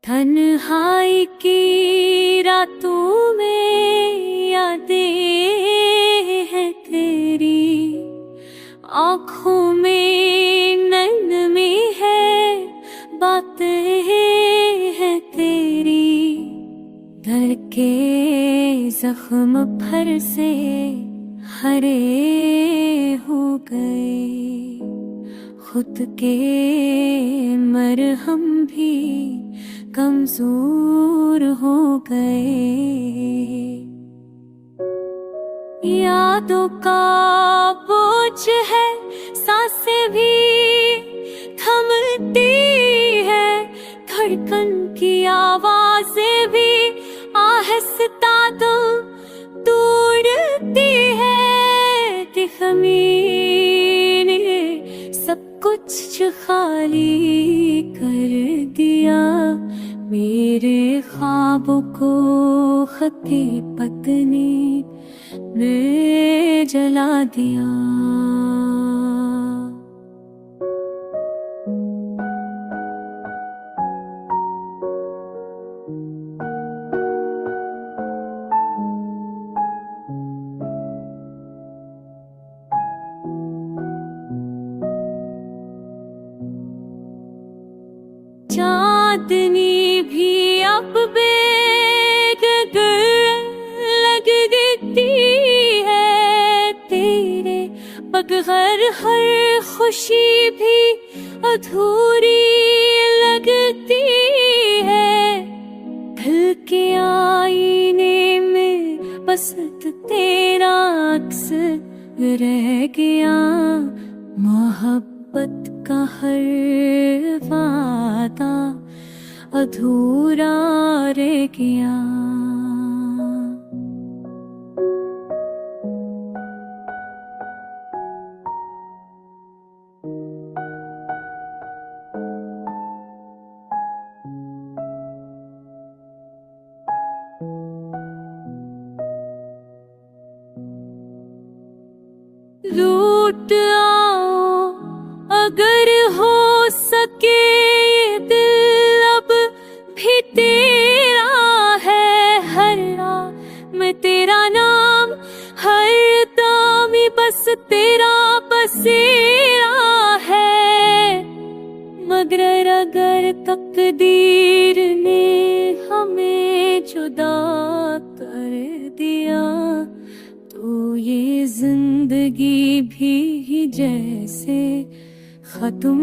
तन्हाई की रातों में यादें हैं तेरी, आँखों में नरमी है, बातें हैं तेरी। दर के जख्म भर से हरे हो गए, खुद के मरहम भी कमजोर हो गए। यादों का बोझ है, सांसें भी थमती है, धड़कन की आवाजें भी आहिस्ता दम तोड़ती है। ज़मीन ने सब कुछ खाली कर दिया, मेरे ख्वाबों को खती पत्नी ने जला दिया। चांदनी भी अब बेगगर लगती है, तेरे बगैर हर खुशी भी अधूरी लगती है। दिल के आईने में बस तेरा अक्स रह गया, मोहब्बत का हर वादा अधूरा रह गया। लूट आओ अगर हो सके, ये दिल अब भी तेरा है। हर रात में तेरा नाम, हर दामी बस तेरा बसेरा है। मगर अगर तकदीर ने हमें जुदा कर दिया, तो ये जिंदगी भी जैसे खत्म